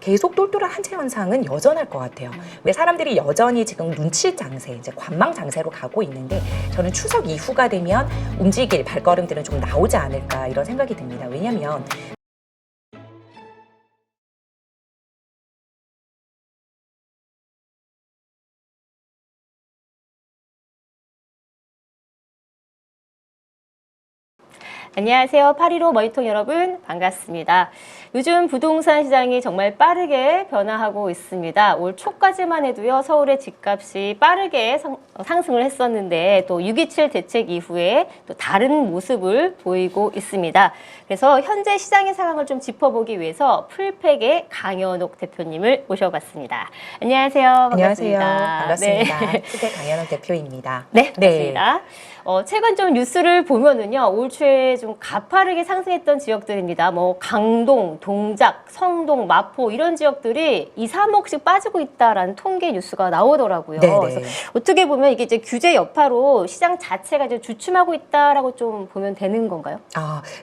계속 똘똘한 한채 현상은 여전할 것 같아요. 왜 사람들이 여전히 지금 눈치 장세, 이제 관망 장세로 가고 있는데 저는 추석 이후가 되면 움직일 발걸음들은 좀 나오지 않을까 이런 생각이 듭니다. 왜냐하면 안녕하세요. 8.15 머니통 여러분 반갑습니다. 요즘 부동산 시장이 정말 빠르게 변화하고 있습니다. 올 초까지만 해도요, 서울의 집값이 빠르게 상승을 했었는데 또 6.27 대책 이후에 또 다른 모습을 보이고 있습니다. 그래서 현재 시장의 상황을 좀 짚어보기 위해서 풀팩의 강현옥 대표님을 모셔봤습니다. 안녕하세요. 반갑습니다. 안녕하세요. 반갑습니다. 네. 풀팩 강현옥 대표입니다. 네, 반갑습니다. 최근 좀 뉴스를 보면은요, 올 초에 좀 가파르게 상승했던 지역들입니다. 뭐 강동, 동작, 성동, 마포 이런 지역들이 2, 3억씩 빠지고 있다라는 통계 뉴스가 나오더라고요. 네네. 그래서 어떻게 보면 이게 이제 규제 여파로 시장 자체가 이제 주춤하고 있다라고 좀 보면 되는 건가요?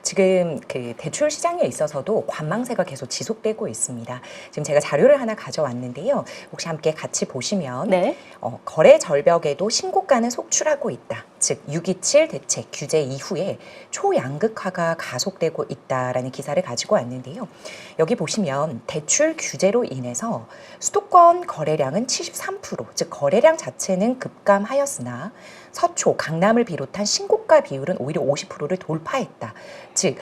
지금 그 대출 시장에 있어서도 관망세가 계속 지속되고 있습니다. 지금 제가 자료를 하나 가져왔는데요. 혹시 함께 같이 보시면 네. 거래 절벽에도 신고가는 속출하고 있다. 즉 6.27 대책 규제 이후에 초양극화가 가속되고 있다라는 기사를 가지고 왔는데요. 여기 보시면 대출 규제로 인해서 수도권 거래량은 73%, 즉 거래량 자체는 급감하였으나 서초, 강남을 비롯한 신고가 비율은 오히려 50%를 돌파했다. 즉,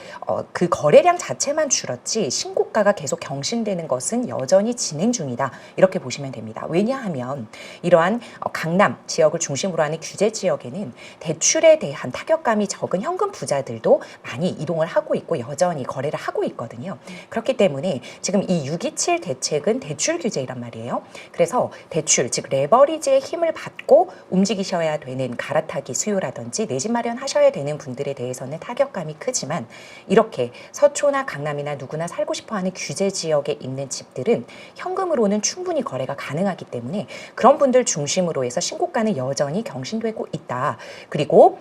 그 거래량 자체만 줄었지 신고가가 계속 경신되는 것은 여전히 진행 중이다. 이렇게 보시면 됩니다. 왜냐하면 이러한 강남 지역을 중심으로 하는 규제 지역에는 대출에 대한 타격감이 적은 현금 부자들도 많이 이동을 하고 있고 여전히 거래를 하고 있거든요. 그렇기 때문에 지금 이 6.27 대책은 대출 규제이란 말이에요. 그래서 대출, 즉 레버리지의 힘을 받고 움직이셔야 되는 갈아타기 수요라든지 내 집 마련하셔야 되는 분들에 대해서는 타격감이 크지만 이렇게 서초나 강남이나 누구나 살고 싶어하는 규제 지역에 있는 집들은 현금으로는 충분히 거래가 가능하기 때문에 그런 분들 중심으로 해서 신고가는 여전히 경신되고 있다. 그리고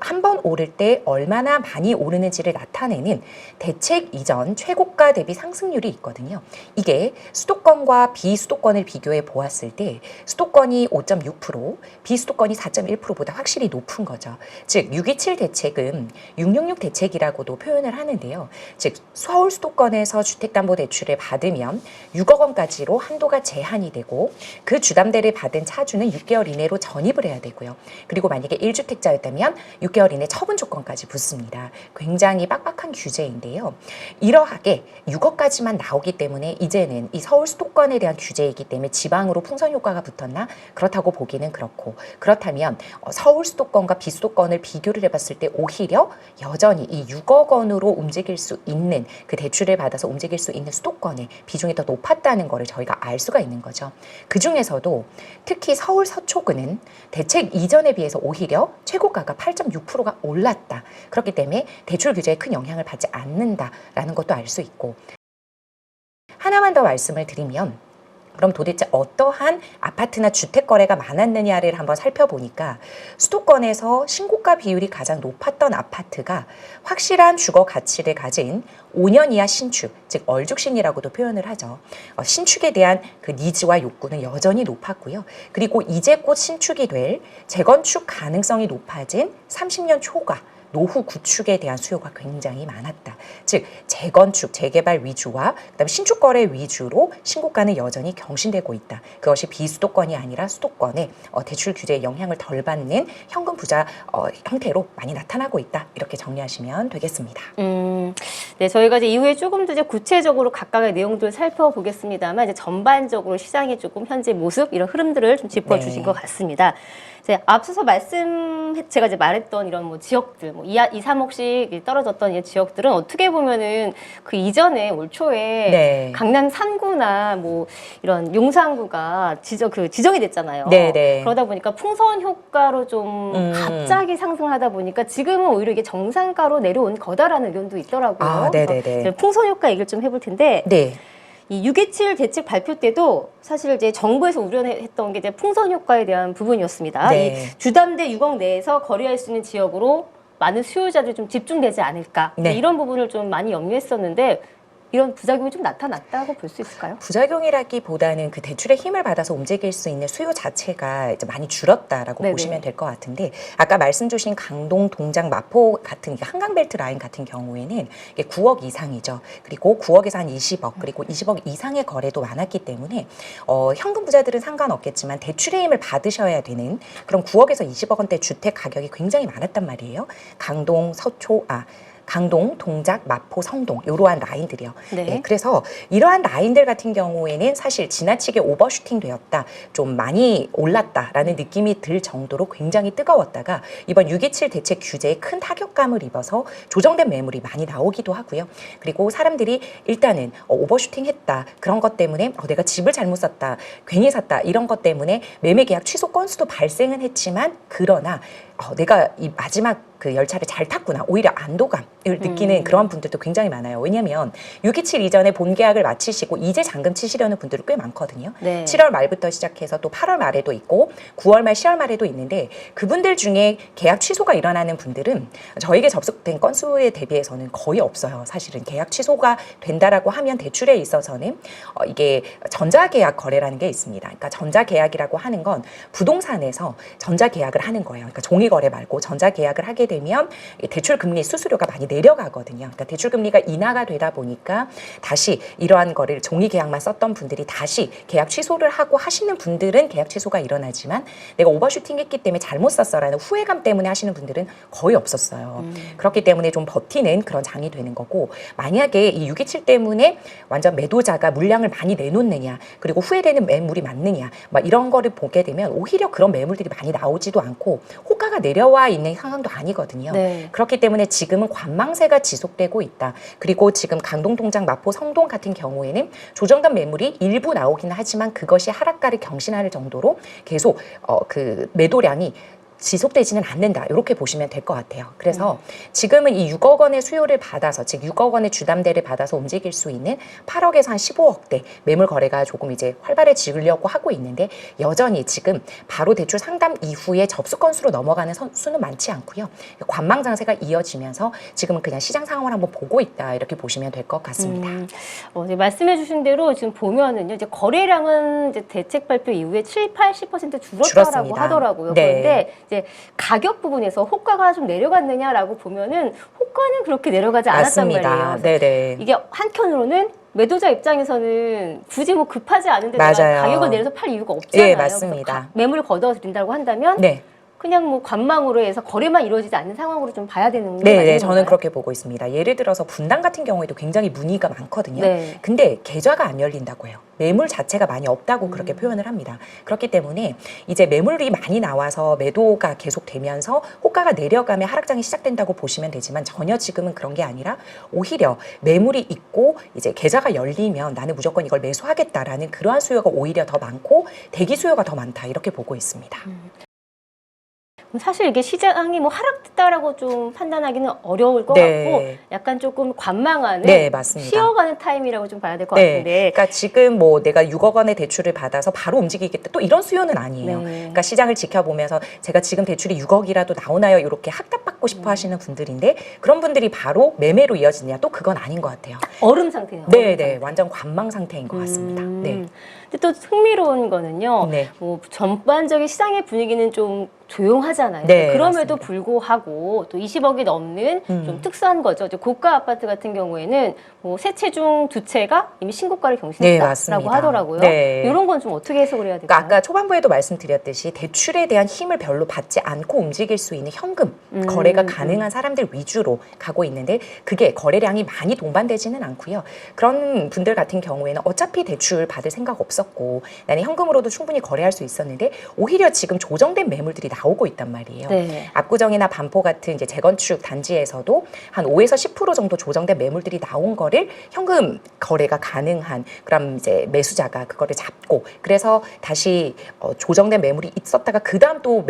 한 번 오를 때 얼마나 많이 오르는지를 나타내는 대책 이전 최고가 대비 상승률이 있거든요. 이게 수도권과 비수도권을 비교해 보았을 때 수도권이 5.6%, 비수도권이 4.1%보다 확실히 높은 거죠. 즉 6.27 대책은 666 대책이라고도 표현을 하는데요. 즉 서울 수도권에서 주택담보대출을 받으면 6억 원까지로 한도가 제한이 되고 그 주담대를 받은 차주는 6개월 이내로 전입을 해야 되고요. 그리고 만약에 1주택자였다면 6개월 이내 처분 조건까지 붙습니다. 굉장히 빡빡한 규제인데요. 이러하게 6억까지만 나오기 때문에 이제는 이 서울 수도권에 대한 규제이기 때문에 지방으로 풍선 효과가 붙었나? 그렇다고 보기는 그렇고 그렇다면 서울 수도권과 비수도권을 비교를 해봤을 때 오히려 여전히 이 6억 원으로 움직일 수 있는 그 대출을 받아서 움직일 수 있는 수도권의 비중이 더 높았다는 것을 저희가 알 수가 있는 거죠. 그 중에서도 특히 서울 서초구는 대책 이전에 비해서 오히려 최고가가 8.6%가 올랐다. 그렇기 때문에 대출 규제에 큰 영향을 받지 않는다라는 것도 알 수 있고 하나만 더 말씀을 드리면 그럼 도대체 어떠한 아파트나 주택 거래가 많았느냐를 한번 살펴보니까 수도권에서 신고가 비율이 가장 높았던 아파트가 확실한 주거 가치를 가진 5년 이하 신축, 즉 얼죽신이라고도 표현을 하죠. 신축에 대한 그 니즈와 욕구는 여전히 높았고요. 그리고 이제 곧 신축이 될 재건축 가능성이 높아진 30년 초과 노후 구축에 대한 수요가 굉장히 많았다. 즉 재건축, 재개발 위주와 그다음에 신축 거래 위주로 신고가는 여전히 경신되고 있다. 그것이 비수도권이 아니라 수도권에 대출 규제의 영향을 덜 받는 현금 부자 형태로 많이 나타나고 있다. 이렇게 정리하시면 되겠습니다. 네, 저희가 이제 이후에 조금 더 이제 구체적으로 각각의 내용들을 살펴보겠습니다만 이제 전반적으로 시장의 조금 현재 모습 이런 흐름들을 좀 짚어주신 것 같습니다. 이제 앞서서 제가 이제 말했던 이런 뭐 지역들, 뭐 2, 3억씩 떨어졌던 이 지역들은 어떻게 보면은 그 이전에 올 초에 강남 3구나 뭐 이런 용산구가 지정이 됐잖아요. 그러다 보니까 풍선 효과로 좀 갑자기 상승하다 보니까 지금은 오히려 이게 정상가로 내려온 거다라는 의견도 있더라고요. 풍선 효과 얘기를 좀 해볼 텐데. 이 6.27 대책 발표 때도 사실 이제 정부에서 우려했던 게 이제 풍선 효과에 대한 부분이었습니다. 이 주담대 6억 내에서 거래할 수 있는 지역으로 많은 수요자들이 좀 집중되지 않을까 이런 부분을 좀 많이 염려했었는데 이런 부작용이 좀 나타났다고 볼 수 있을까요? 부작용이라기보다는 그 대출의 힘을 받아서 움직일 수 있는 수요 자체가 이제 많이 줄었다라고 네네. 보시면 될 것 같은데, 아까 말씀 주신 강동, 동작, 마포 같은 한강벨트 라인 같은 경우에는 이게 9억 이상이죠. 그리고 9억에서 한 20억, 그리고 20억 이상의 거래도 많았기 때문에 현금 부자들은 상관없겠지만 대출의 힘을 받으셔야 되는 그런 9억에서 20억 원대 주택 가격이 굉장히 많았단 말이에요. 강동, 동작, 마포, 성동 이러한 라인들이요. 네. 네, 그래서 이러한 라인들 같은 경우에는 사실 지나치게 오버슈팅 되었다, 좀 많이 올랐다라는 느낌이 들 정도로 굉장히 뜨거웠다가 이번 6.27 대책 규제에 큰 타격감을 입어서 조정된 매물이 많이 나오기도 하고요. 그리고 사람들이 일단은 오버슈팅했다, 그런 것 때문에 내가 집을 잘못 샀다, 괜히 샀다, 이런 것 때문에 매매 계약 취소 건수도 발생은 했지만, 그러나 내가 이 마지막 그 열차를 잘 탔구나, 오히려 안도감을 느끼는 그런 분들도 굉장히 많아요. 왜냐하면 6.27 이전에 본 계약을 마치시고 이제 잔금 치시려는 분들이 꽤 많거든요. 네. 7월 말부터 시작해서 또 8월 말에도 있고 9월 말, 10월 말에도 있는데, 그분들 중에 계약 취소가 일어나는 분들은 저에게 접속된 건수에 대비해서는 거의 없어요. 사실은 계약 취소가 된다라고 하면 대출에 있어서는 이게 전자계약 거래라는 게 있습니다. 그러니까 전자계약이라고 하는 건 부동산에서 전자계약을 하는 거예요. 그러니까 종이거래 말고 전자계약을 하게 되면 대출 금리 수수료가 많이 내려가거든요. 그러니까 대출 금리가 인하가 되다 보니까 다시 이러한 거를 종이 계약만 썼던 분들이 다시 계약 취소를 하고 하시는 분들은 계약 취소가 일어나지만, 내가 오버슈팅했기 때문에 잘못 샀어라는 후회감 때문에 하시는 분들은 거의 없었어요. 그렇기 때문에 좀 버티는 그런 장이 되는 거고, 만약에 이 6.27 때문에 완전 매도자가 물량을 많이 내놓느냐, 그리고 후회되는 매물이 많느냐, 막 이런 거를 보게 되면 오히려 그런 매물들이 많이 나오지도 않고 호가가 내려와 있는 상황도 아니거든요. 네. 그렇기 때문에 지금은 관망세가 지속되고 있다. 그리고 지금 강동, 동작, 마포, 성동 같은 경우에는 조정된 매물이 일부 나오기는 하지만 그것이 하락가를 경신할 정도로 계속 그 매도량이 지속되지는 않는다, 이렇게 보시면 될 것 같아요. 그래서 지금은 이 6억 원의 수요를 받아서, 즉 6억 원의 주담대를 받아서 움직일 수 있는 8억에서 한 15억대 매물 거래가 조금 이제 활발해지려고 하고 있는데, 여전히 지금 바로 대출 상담 이후에 접수 건수로 넘어가는 수는 많지 않고요. 관망 장세가 이어지면서 지금은 그냥 시장 상황을 한번 보고 있다, 이렇게 보시면 될 것 같습니다. 이제 말씀해주신 대로 지금 보면은요, 이제 거래량은 이제 대책 발표 이후에 7, 80% 줄었다라고 줄었습니다. 하더라고요. 네. 그런데 이제 가격 부분에서 호가가 좀 내려갔느냐라고 보면은 호가는 그렇게 내려가지 않았단 맞습니다. 말이에요. 네네. 이게 한켠으로는 매도자 입장에서는 굳이 뭐 급하지 않은데 내가 맞아요. 가격을 내려서 팔 이유가 없잖아요. 예, 맞습니다. 매물을 걷어서 든다고 한다면 네. 그냥 뭐 관망으로 해서 거래만 이루어지지 않는 상황으로 좀 봐야 되는 게 네, 맞는 저는 건가요? 그렇게 보고 있습니다. 예를 들어서 분당 같은 경우에도 굉장히 문의가 많거든요. 네. 근데 계좌가 안 열린다고 해요. 매물 자체가 많이 없다고 그렇게 표현을 합니다. 그렇기 때문에 이제 매물이 많이 나와서 매도가 계속되면서 호가가 내려가면 하락장이 시작된다고 보시면 되지만, 전혀 지금은 그런 게 아니라 오히려 매물이 있고 이제 계좌가 열리면 나는 무조건 이걸 매수하겠다라는 그러한 수요가 오히려 더 많고 대기 수요가 더 많다, 이렇게 보고 있습니다. 사실 이게 시장이 뭐 하락됐다라고 좀 판단하기는 어려울 것 네. 같고, 약간 조금 관망하는, 네, 맞습니다. 쉬어가는 타임이라고 좀 봐야 될 것 네, 같은데. 그러니까 지금 뭐 내가 6억 원의 대출을 받아서 바로 움직이겠다, 또 이런 수요는 아니에요. 네. 그러니까 시장을 지켜보면서 제가 지금 대출이 6억이라도 나오나요, 이렇게 학답받고 싶어 하시는 분들인데, 그런 분들이 바로 매매로 이어지냐, 또 그건 아닌 것 같아요. 얼음 상태예요. 네, 얼음 네, 상태. 완전 관망 상태인 것 같습니다. 네. 근데 또 흥미로운 거는요. 네. 뭐 전반적인 시장의 분위기는 좀 조용하잖아요. 네, 그럼에도 맞습니다. 불구하고 또 20억이 넘는 좀 특수한 거죠. 이제 고가 아파트 같은 경우에는 뭐 세 채 중 두 채가 이미 신고가를 네, 경신했다라고 맞습니다. 하더라고요. 네. 이런 건 좀 어떻게 해석을 해야 될까요? 그러니까 아까 초반부에도 말씀드렸듯이 대출에 대한 힘을 별로 받지 않고 움직일 수 있는 현금 거래가 가능한 사람들 위주로 가고 있는데, 그게 거래량이 많이 동반되지는 않고요. 그런 분들 같은 경우에는 어차피 대출 받을 생각 없었고 나는 현금으로도 충분히 거래할 수 있었는데, 오히려 지금 조정된 매물들이 나오고 있단 말이에요. 네. 압구정이나 반포 같은 이제 재건축 단지에서도 한 5에서 10% 정도 조정된 매물들이 나온 거를 현금 거래가 가능한, 그럼 이제 매수자가 그거를 잡고, 그래서 다시 조정된 매물이 있었다가 그 다음 또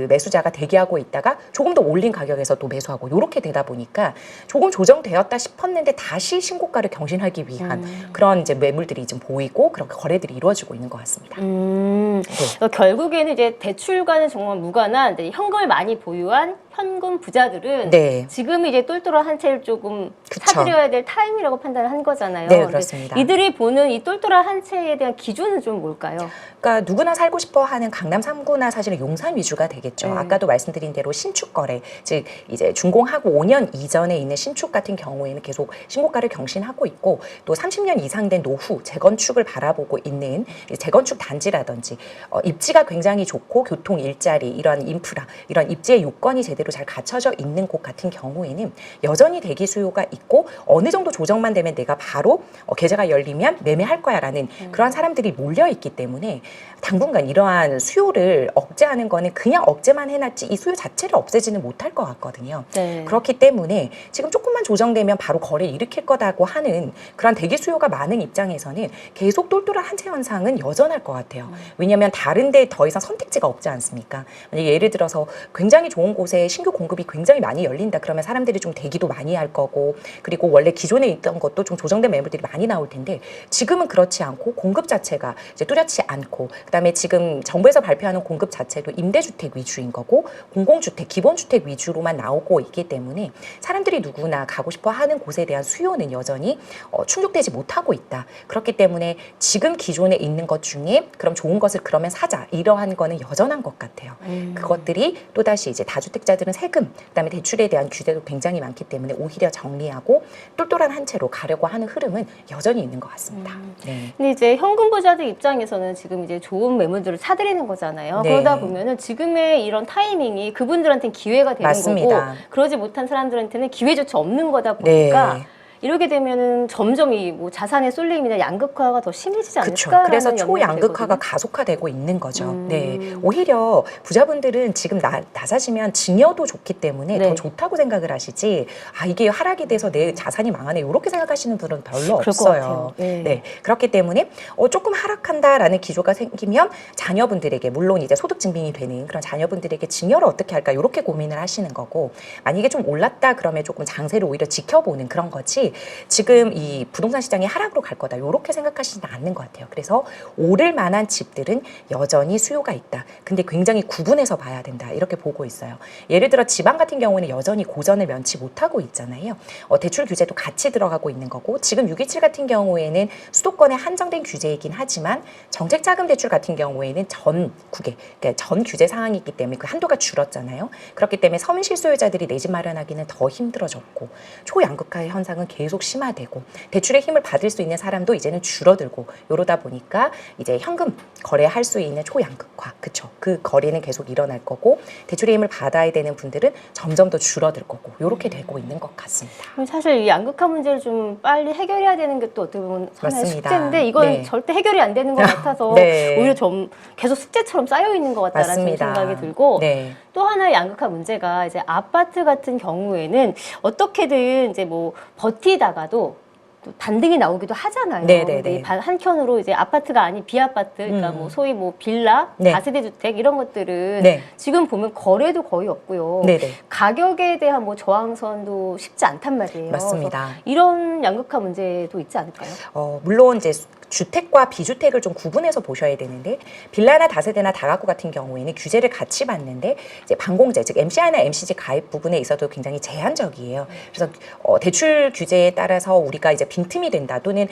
매수자가 대기하고 있다가 조금 더 올린 가격에서 또 매수하고, 이렇게 되다 보니까 조금 조정되었다 싶었는데 다시 신고가를 경신하기 위한 그런 이제 매물들이 좀 보이고, 그렇게 거래들이 이루어지고 있는 것 같습니다. 그러니까 결국에는 이제 대출과는 정말 무관한 현금을 많이 보유한 현금 부자들은 네. 지금 이제 똘똘한 한 채를 조금 그쵸. 사들여야 될 타임이라고 판단을 한 거잖아요. 네, 근데 그렇습니다. 이들이 보는 이 똘똘한 한 채에 대한 기준은 좀 뭘까요? 그러니까 누구나 살고 싶어 하는 강남 3구나 사실은 용산 위주가 되겠죠. 아까도 말씀드린 대로 신축 거래, 즉 이제 준공하고 5년 이전에 있는 신축 같은 경우에는 계속 신고가를 경신하고 있고 또 30년 이상 된 노후 재건축을 바라보고 있는 재건축 단지라든지 입지가 굉장히 좋고 교통, 일자리, 이런 인프라, 이런 입지의 요건이 제대로 잘 갖춰져 있는 곳 같은 경우에는 여전히 대기 수요가 있고 어느 정도 조정만 되면 내가 바로 계좌가 열리면 매매할 거야라는 그러한 사람들이 몰려 있기 때문에 당분간 이러한 수요를 억제하는 거는 그냥 억제만 해놨지 이 수요 자체를 없애지는 못할 것 같거든요. 네. 그렇기 때문에 지금 조금만 조정되면 바로 거래 일으킬 거다고 하는 그런 대기 수요가 많은 입장에서는 계속 똘똘한 한채 현상은 여전할 것 같아요. 왜냐하면 다른 데 더 이상 선택지가 없지 않습니까? 만약에 예를 들어서 굉장히 좋은 곳에 신규 공급이 굉장히 많이 열린다 그러면 사람들이 좀 대기도 많이 할 거고 그리고 원래 기존에 있던 것도 좀 조정된 매물들이 많이 나올 텐데 지금은 그렇지 않고 공급 자체가 이제 뚜렷이 않고 그다음에 지금 정부에서 발표하는 공급 자체도 임대주택 위주인 거고 공공주택, 기본주택 위주로만 나오고 있기 때문에 사람들이 누구나 가고 싶어 하는 곳에 대한 수요는 여전히 충족되지 못하고 있다. 그렇기 때문에 지금 기존에 있는 것 중에 그럼 좋은 것을 그러면 사자 이러한 거는 여전한 것 같아요. 그것들이 또다시 이제 다주택자들은 세금, 그다음에 대출에 대한 규제도 굉장히 많기 때문에 오히려 정리하고 똘똘한 한 채로 가려고 하는 흐름은 여전히 있는 것 같습니다. 네. 근데 이제 현금 부자들 입장에서는 지금 이제 좋은 매물들을 사들이는 거잖아요. 네. 그러다 보면은 지금의 이런 타이밍이 그분들한테는 기회가 되는 맞습니다. 거고 그러지 못한 사람들한테는 기회조차 없는 거다 보니까 네. 이렇게 되면은 점점 이 뭐 자산의 쏠림이나 양극화가 더 심해지지 그렇죠. 않을까? 그래서 초양극화가 가속화되고 있는 거죠. 네. 오히려 부자분들은 지금 낮아지면 증여도 좋기 때문에 네. 더 좋다고 생각을 하시지 아 이게 하락이 돼서 내 자산이 망하네 이렇게 생각하시는 분은 별로 그럴 것 없어요. 같아요. 네. 네. 그렇기 때문에 조금 하락한다라는 기조가 생기면 자녀분들에게 물론 이제 소득 증빙이 되는 그런 자녀분들에게 증여를 어떻게 할까 이렇게 고민을 하시는 거고 만약에 좀 올랐다 그러면 조금 장세를 오히려 지켜보는 그런 거지 지금 이 부동산 시장이 하락으로 갈 거다 이렇게 생각하시지는 않는 것 같아요. 그래서 오를 만한 집들은 여전히 수요가 있다. 근데 굉장히 구분해서 봐야 된다. 이렇게 보고 있어요. 예를 들어 지방 같은 경우는 여전히 고전을 면치 못하고 있잖아요. 대출 규제도 같이 들어가고 있는 거고 지금 627 같은 경우에는 수도권에 한정된 규제이긴 하지만 정책자금 대출 같은 경우에는 전국에 그러니까 전 규제 상황이 있기 때문에 그 한도가 줄었잖아요. 그렇기 때문에 서민 실소유자들이 내 집 마련하기는 더 힘들어졌고 초양극화 현상은 계속 심화되고 대출의 힘을 받을 수 있는 사람도 이제는 줄어들고 이러다 보니까 이제 현금 거래할 수 있는 초양극화 그쵸 그 거래는 계속 일어날 거고 대출의 힘을 받아야 되는 분들은 점점 더 줄어들 거고 이렇게 되고 있는 것 같습니다. 사실 이 양극화 문제를 좀 빨리 해결해야 되는 게 또 어떻게 보면 하나의 맞습니다. 숙제인데 이건 네. 절대 해결이 안 되는 것 같아서 네. 오히려 좀 계속 숙제처럼 쌓여 있는 것 같다라는 맞습니다. 생각이 들고 네. 또 하나의 양극화 문제가 이제 아파트 같은 경우에는 어떻게든 이제 뭐 버티다가도 또 단등이 나오기도 하잖아요. 네네네. 근데 이 한켠으로 이제 아파트가 아닌 비아파트, 그러니까 뭐 소위 뭐 빌라, 네. 다세대 주택 이런 것들은 네. 지금 보면 거래도 거의 없고요. 네네. 가격에 대한 뭐 저항선도 쉽지 않단 말이에요. 맞습니다. 그래서 이런 양극화 문제도 있지 않을까요? 물론 이제 주택과 비주택을 좀 구분해서 보셔야 되는데 빌라나 다세대나 다가구 같은 경우에는 규제를 같이 받는데 이제 반공제 즉 MCI나 MCG 가입 부분에 있어도 굉장히 제한적이에요. 그래서 대출 규제에 따라서 우리가 이제 빈틈이 된다 또는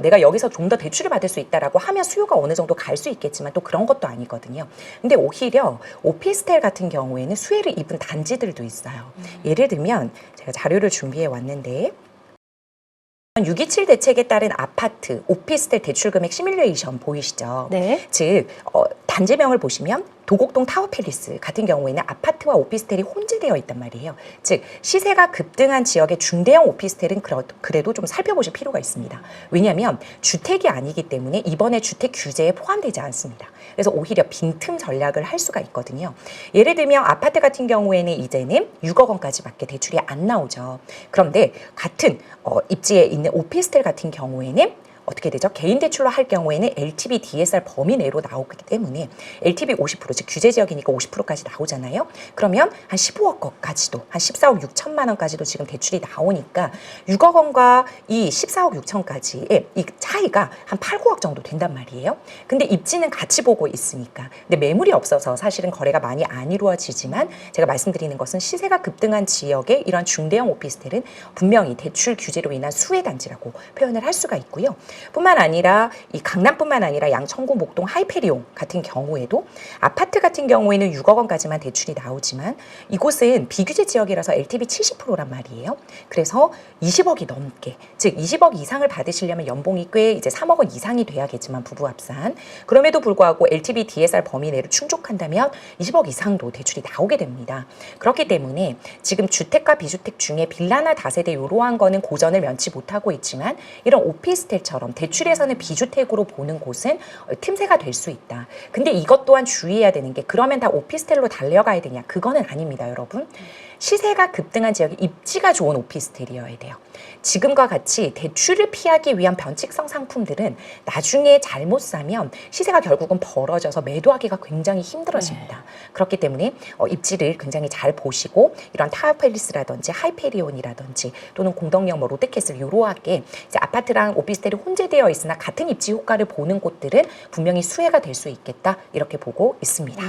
내가 여기서 좀 더 대출을 받을 수 있다라고 하면 수요가 어느 정도 갈 수 있겠지만 또 그런 것도 아니거든요. 근데 오히려 오피스텔 같은 경우에는 수혜를 입은 단지들도 있어요. 예를 들면 제가 자료를 준비해 왔는데 627 대책에 따른 아파트, 오피스텔 대출 금액 시뮬레이션 보이시죠? 네. 즉 단지명을 보시면 도곡동 타워팰리스 같은 경우에는 아파트와 오피스텔이 혼재되어 있단 말이에요. 즉 시세가 급등한 지역의 중대형 오피스텔은 그래도 좀 살펴보실 필요가 있습니다. 왜냐하면 주택이 아니기 때문에 이번에 주택 규제에 포함되지 않습니다. 그래서 오히려 빈틈 전략을 할 수가 있거든요. 예를 들면 아파트 같은 경우에는 이제는 6억 원까지밖에 대출이 안 나오죠. 그런데 같은 입지에 있는 오피스텔 같은 경우에는 어떻게 되죠? 개인 대출로 할 경우에는 LTV DSR 범위 내로 나오기 때문에 LTV 50%, 즉 규제 지역이니까 50%까지 나오잖아요. 그러면 한 15억 원까지도, 한 14억 6천만 원까지도 지금 대출이 나오니까 6억 원과 이 14억 6천까지의 이 차이가 한 8, 9억 정도 된단 말이에요. 근데 입지는 같이 보고 있으니까. 근데 매물이 없어서 사실은 거래가 많이 안 이루어지지만 제가 말씀드리는 것은 시세가 급등한 지역의 이런 중대형 오피스텔은 분명히 대출 규제로 인한 수혜 단지라고 표현을 할 수가 있고요. 뿐만 아니라 이 강남뿐만 아니라 양천구, 목동, 하이페리온 같은 경우에도 아파트 같은 경우에는 6억 원까지만 대출이 나오지만 이곳은 비규제 지역이라서 LTV 70%란 말이에요. 그래서 20억이 넘게, 즉 20억 이상을 받으시려면 연봉이 꽤 이제 3억 원 이상이 돼야겠지만 부부 합산. 그럼에도 불구하고 LTV DSR 범위 내로 충족한다면 20억 이상도 대출이 나오게 됩니다. 그렇기 때문에 지금 주택과 비주택 중에 빌라나 다세대 이러한 거는 고전을 면치 못하고 있지만 이런 오피스텔처럼 대출에서는 비주택으로 보는 곳은 틈새가 될 수 있다. 근데 이것 또한 주의해야 되는 게 그러면 다 오피스텔로 달려가야 되냐? 그거는 아닙니다, 여러분. 시세가 급등한 지역이 입지가 좋은 오피스텔이어야 돼요. 지금과 같이 대출을 피하기 위한 변칙성 상품들은 나중에 잘못 사면 시세가 결국은 벌어져서 매도하기가 굉장히 힘들어집니다. 그렇기 때문에 입지를 굉장히 잘 보시고 이런 타워팰리스라든지 하이페리온이라든지 또는 공덕역 뭐 롯데캐슬 이러하게 이제 아파트랑 오피스텔이 혼재되어 있으나 같은 입지 효과를 보는 곳들은 분명히 수혜가 될 수 있겠다 이렇게 보고 있습니다.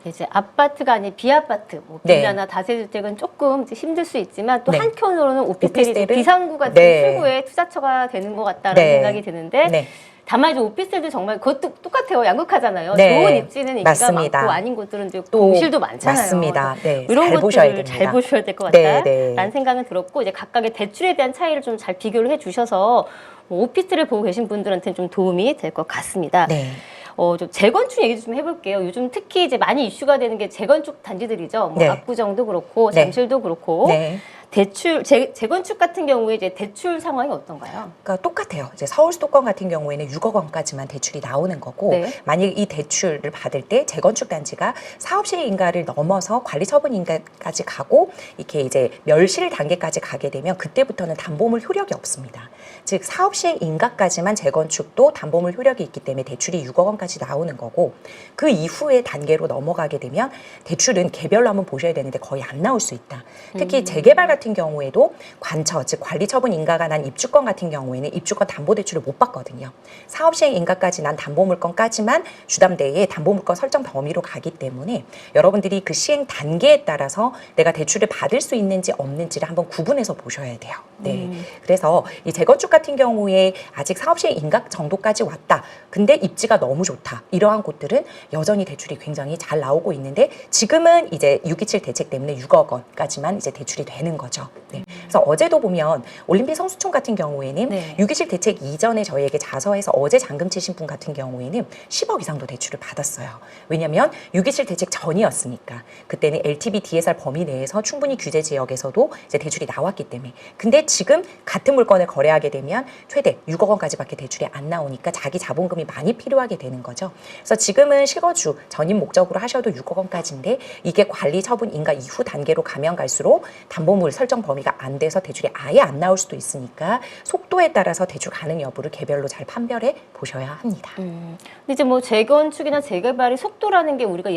이제 아파트가 아닌 비아파트, 뭐 빌라나 다세대주택은 조금 힘들 수 있지만 또 한편으로는 오피스텔이 비상구 같은 출구에 투자처가 되는 것 같다라는 생각이 드는데 다만 이제 오피스텔도 정말 그것도 똑같아요. 양극화잖아요. 좋은 입지는 인기가 맞습니다. 많고 아닌 곳들은 이제 공실도 많잖아요. 맞습니다. 이런 것들을 잘 보셔야 될 것 같다라는 생각은 들었고 이제 각각의 대출에 대한 차이를 좀 잘 비교를 해주셔서 뭐 오피스텔을 보고 계신 분들한테는 좀 도움이 될 것 같습니다. 좀 재건축 얘기 좀 해볼게요. 요즘 특히 이제 많이 이슈가 되는 게 재건축 단지들이죠. 뭐 압구정도 그렇고 잠실도 그렇고 대출 재건축 같은 경우에 이제 대출 상황이 어떤가요? 그러니까 똑같아요. 이제 서울 수도권 같은 경우에는 6억 원까지만 대출이 나오는 거고 만약 이 대출을 받을 때 재건축 단지가 사업 시행 인가를 넘어서 관리 처분 인가까지 가고 이렇게 이제 멸실 단계까지 가게 되면 그때부터는 담보물 효력이 없습니다. 즉 사업 시행 인가까지만 재건축도 담보물 효력이 있기 때문에 대출이 6억 원까지 나오는 거고 그 이후의 단계로 넘어가게 되면 대출은 개별로 한번 보셔야 되는데 거의 안 나올 수 있다. 특히 재개발 같은 경우에도 관처, 즉 관리 처분 인가가 난 입주권 같은 경우에는 입주권 담보대출을 못 받거든요. 사업 시행 인가까지 난 담보물건까지만 주담대의 담보물건 설정 범위로 가기 때문에 여러분들이 그 시행 단계에 따라서 내가 대출을 받을 수 있는지 없는지를 한번 구분해서 보셔야 돼요. 그래서 이 재건축 같은 경우에 아직 사업 시행 인가 정도까지 왔다. 근데 입지가 너무 좋다. 이러한 곳들은 여전히 대출이 굉장히 잘 나오고 있는데 지금은 이제 627 대책 때문에 6억 원까지만 이제 대출이 되는 거죠. 그래서 어제도 보면 올림픽 성수촌 같은 경우에는 627 대책 이전에 저희에게 자서해서 어제 잔금 치신 분 같은 경우에는 10억 이상도 대출을 받았어요. 왜냐하면 627 대책 전이었으니까 그때는 LTV DSR 범위 내에서 충분히 규제 지역에서도 이제 대출이 나왔기 때문에. 근데 지금 같은 물건을 거래하게 되면 최대 6억 원까지밖에 대출이 안 나오니까 자기 자본금이 많이 필요하게 되는 거죠. 그래서 지금은 실거주 전입 목적으로 하셔도 6억 원까지인데 이게 관리 처분 인가 이후 단계로 가면 갈수록 담보물 설정 범위가 안 돼서 대출이 아예 안 나올 수도 있으니까 속도에 따라서 대출 가능 여부를 개별로 잘 판별해 보셔야 합니다. 근데 이제 뭐 재건축이나 재개발의 속도라는 게 우리가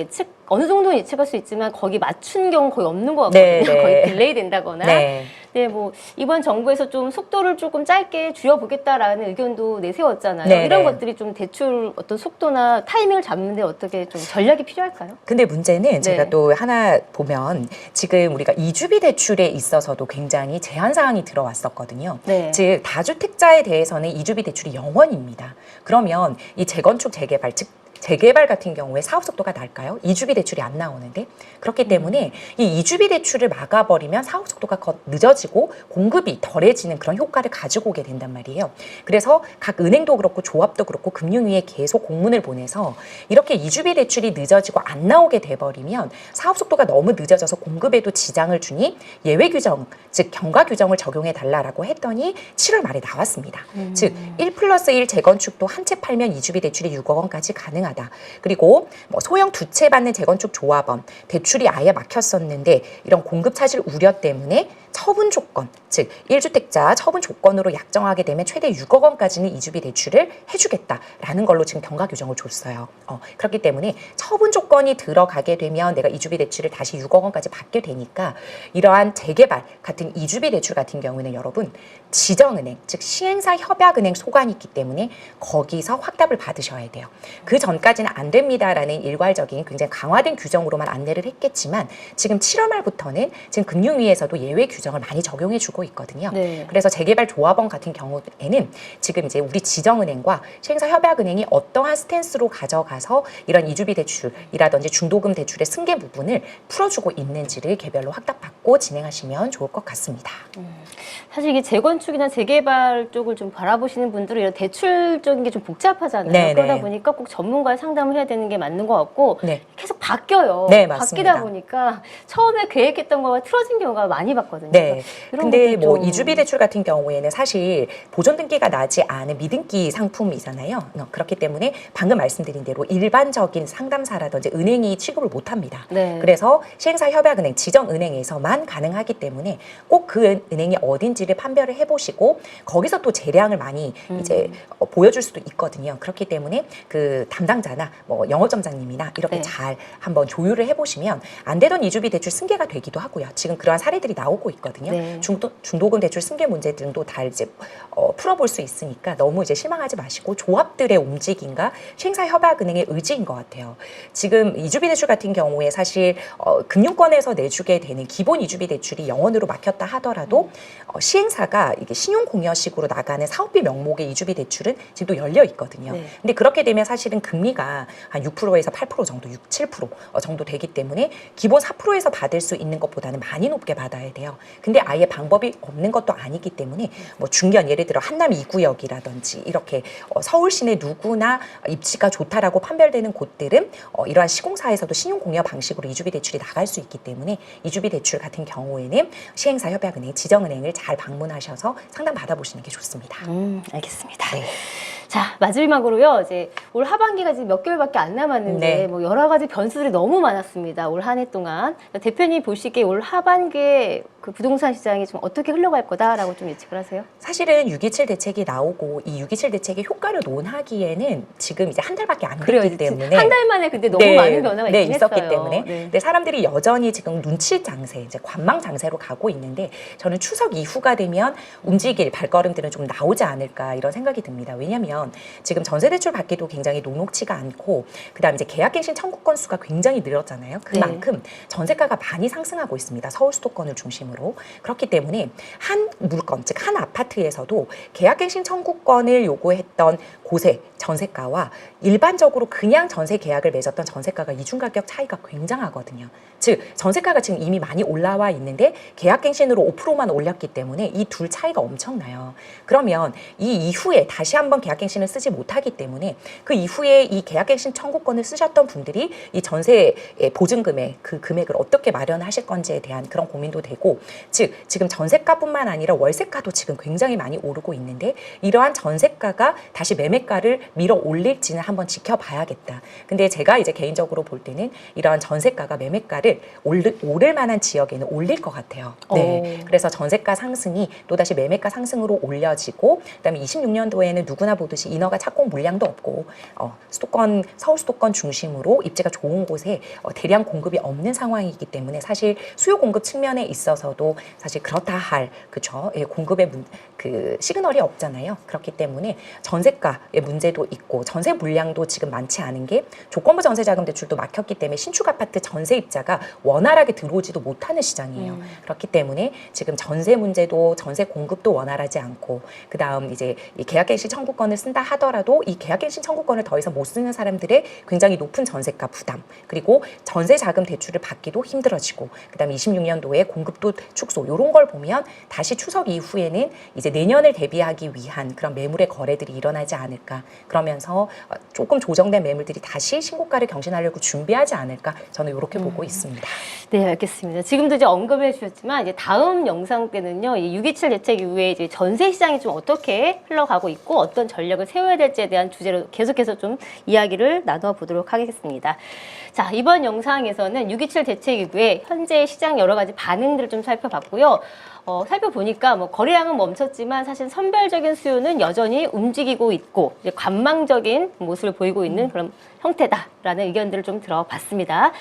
어느 정도는 예측할 수 있지만 거기 맞춘 경우 거의 없는 것 같거든요. 거의 딜레이 된다거나. 뭐 이번 정부에서 좀 속도를 조금 짧게 줄여보겠다라는 의견도 내세웠잖아요. 이런 것들이 좀 대출 어떤 속도나 타이밍을 잡는데 어떻게 좀 전략이 필요할까요? 근데 문제는 제가 또 하나 보면 지금 우리가 이주비 대출에 있어서도 굉장히 제한 사항이 들어왔었거든요. 즉 다주택자에 대해서는 이주비 대출이 0원입니다. 그러면 이 재건축 재개발 즉 재개발 같은 경우에 사업 속도가 날까요? 이주비 대출이 안 나오는데 그렇기 때문에 이 이주비 대출을 막아버리면 사업 속도가 늦어지고 공급이 덜해지는 그런 효과를 가지고 오게 된단 말이에요. 그래서 각 은행도 그렇고 조합도 그렇고 금융위에 계속 공문을 보내서 이렇게 이주비 대출이 늦어지고 안 나오게 돼버리면 사업 속도가 너무 늦어져서 공급에도 지장을 주니 예외 규정, 즉 경과 규정을 적용해 달라라고 했더니 7월 말에 나왔습니다. 즉 1+1 재건축도 한 채 팔면 이주비 대출이 6억 원까지 가능하다. 가능하다. 그리고 뭐 소형 두 채 받는 재건축 조합원 대출이 아예 막혔었는데 이런 공급 차질 우려 때문에 처분 조건, 즉 1주택자 처분 조건으로 약정하게 되면 최대 6억 원까지는 이주비 대출을 해주겠다라는 걸로 지금 경과 규정을 줬어요. 그렇기 때문에 처분 조건이 들어가게 되면 내가 이주비 대출을 다시 6억 원까지 받게 되니까 이러한 재개발 같은 이주비 대출 같은 경우는 여러분 지정은행, 즉 시행사 협약은행 소관이 있기 때문에 거기서 확답을 받으셔야 돼요. 그 전까지는 안 됩니다라는 일괄적인 굉장히 강화된 규정으로만 안내를 했겠지만 지금 7월 말부터는 지금 금융위에서도 예외 규정을 많이 적용해주고 있거든요. 네. 그래서 재개발 조합원 같은 경우에는 지금 이제 우리 지정은행과 시행사 협약은행이 어떠한 스탠스로 가져가서 이런 이주비 대출이라든지 중도금 대출의 승계 부분을 풀어주고 있는지를 개별로 확답받고 진행하시면 좋을 것 같습니다. 사실 이게 재건축이나 재개발 쪽을 좀 바라보시는 분들은 이런 대출적인 게 좀 복잡하잖아요. 네, 그러다 네. 보니까 꼭 전문가의 상담을 해야 되는 게 맞는 것 같고 네. 계속 바뀌어요. 네, 맞습니다. 바뀌다 보니까 처음에 계획했던 거가 틀어진 경우가 많이 봤거든요. 네. 이런 근데 것들 뭐 좀- 이주비 대출 같은 경우에는 사실 보존 등기가 나지 않은 미등기 상품이잖아요. 그렇기 때문에 방금 말씀드린 대로 일반적인 상담사라든지 은행이 취급을 못 합니다. 네. 그래서 시행사 협약은행, 지정은행에서만 가능하기 때문에 꼭 그 은행이 어딘지를 판별을 해보시고 거기서 또 재량을 많이 이제 보여줄 수도 있거든요. 그렇기 때문에 그 담당자나 뭐 영업점장님이나 이렇게 네. 잘 한번 조율을 해보시면 안 되던 이주비 대출 승계가 되기도 하고요. 지금 그러한 사례들이 나오고 있거든요. 네. 중도금 대출 승계 문제 등도 다 이제 풀어볼 수 있으니까 너무 이제 실망하지 마시고 조합들의 움직임과 시행사 협약은행의 의지인 것 같아요. 지금 이주비 대출 같은 경우에 사실 금융권에서 내주게 되는 기본 이주비 대출이 영원으로 막혔다 하더라도 시행사가 이게 신용공여식으로 나가는 사업비 명목의 이주비 대출은 지금 또 열려 있거든요. 네. 근데 그렇게 되면 사실은 금리가 한 6%에서 8% 정도, 6, 7% 정도 되기 때문에 기본 4%에서 받을 수 있는 것보다는 많이 높게 받아야 돼요. 근데 아예 방법이 없는 것도 아니기 때문에 뭐 중견 예를 들어 한남 2구역이라든지 이렇게 서울 시내 누구나 입지가 좋다라고 판별되는 곳들은 이러한 시공사에서도 신용공여 방식으로 이주비 대출이 나갈 수 있기 때문에 이주비 대출 같은 경우에는 시행사 협약은행, 지정은행을 잘 방문하셔서 상담 받아보시는 게 좋습니다. 알겠습니다. 네. 자, 마지막으로요. 이제 올 하반기가 지금 몇 개월밖에 안 남았는데 네. 뭐 여러 가지 변수들이 너무 많았습니다. 올 한 해 동안. 대표님 보시기에 올 하반기에 그 부동산 시장이 좀 어떻게 흘러갈 거다라고 좀 예측을 하세요? 사실은 627 대책이 나오고 이 627 대책의 효과를 논하기에는 지금 이제 한 달밖에 안 그래요. 됐기 때문에 한 달 만에 근데 너무 많은 변화가 있긴 있었기 했어요. 때문에 네. 근데 사람들이 여전히 지금 눈치 장세, 이제 관망 장세로 가고 있는데 저는 추석 이후가 되면 움직일 발걸음들은 좀 나오지 않을까 이런 생각이 듭니다. 왜냐하면 지금 전세대출 받기도 굉장히 녹록치가 않고 그다음 이제 계약갱신 청구 건수가 굉장히 늘었잖아요. 그만큼 전세가가 많이 상승하고 있습니다. 서울 수도권을 중심으로. 그렇기 때문에 한 물건, 즉 한 아파트에서도 계약갱신 청구권을 요구했던 곳의 전세가와 일반적으로 그냥 전세 계약을 맺었던 전세가가 이중가격 차이가 굉장하거든요. 즉 전세가가 지금 이미 많이 올라와 있는데 계약갱신으로 5%만 올렸기 때문에 이 둘 차이가 엄청나요. 그러면 이 이후에 다시 한번 계약갱신을 쓰지 못하기 때문에 그 이후에 이 계약갱신 청구권을 쓰셨던 분들이 이 전세 보증금의 그 금액을 어떻게 마련하실 건지에 대한 그런 고민도 되고, 즉 지금 전세가뿐만 아니라 월세가도 지금 굉장히 많이 오르고 있는데 이러한 전세가가 다시 매매가를 밀어 올릴지는 한번 지켜봐야겠다. 근데 제가 이제 개인적으로 볼 때는 이러한 전세가가 매매가를 오를 만한 지역에는 올릴 것 같아요. 네. 그래서 전세가 상승이 또다시 매매가 상승으로 올려지고, 그다음에 26년도에는 누구나 보듯이 인허가 착공 물량도 없고 수도권, 서울 수도권 중심으로 입지가 좋은 곳에 대량 공급이 없는 상황이기 때문에 사실 수요 공급 측면에 있어서도 사실 그렇다 할 그쵸 공급의 그 시그널이 없잖아요. 그렇기 때문에 전세가의 문제도 있고 전세 물량도 지금 많지 않은 게 조건부 전세자금 대출도 막혔기 때문에 신축 아파트 전세입자가 원활하게 들어오지도 못하는 시장이에요. 그렇기 때문에 지금 전세 문제도 전세 공급도 원활하지 않고, 그 다음 이제 이 계약갱신 청구권을 쓴다 하더라도 이 계약갱신 청구권을 더 이상 못 쓰는 사람들의 굉장히 높은 전세가 부담, 그리고 전세 자금 대출을 받기도 힘들어지고, 그 다음 26년도에 공급도 축소, 이런 걸 보면 다시 추석 이후에는 이제 내년을 대비하기 위한 그런 매물의 거래들이 일어나지 않을까. 않을까. 그러면서 조금 조정된 매물들이 다시 신고가를 경신하려고 준비하지 않을까. 저는 이렇게 보고 있습니다. 네, 알겠습니다. 지금도 이제 언급해 주셨지만 이제 다음 영상 때는요, 이 6.27 대책 이후에 이제 전세 시장이 좀 어떻게 흘러가고 있고 어떤 전략을 세워야 될지에 대한 주제로 계속해서 좀 이야기를 나눠 보도록 하겠습니다. 자, 이번 영상에서는 6.27 대책 이후에 현재 시장 여러 가지 반응들을 좀 살펴봤고요. 살펴보니까 뭐 거래량은 멈췄지만 사실 선별적인 수요는 여전히 움직이고 있고 이제 관망적인 모습을 보이고 있는 그런 형태다라는 의견들을 좀 들어봤습니다.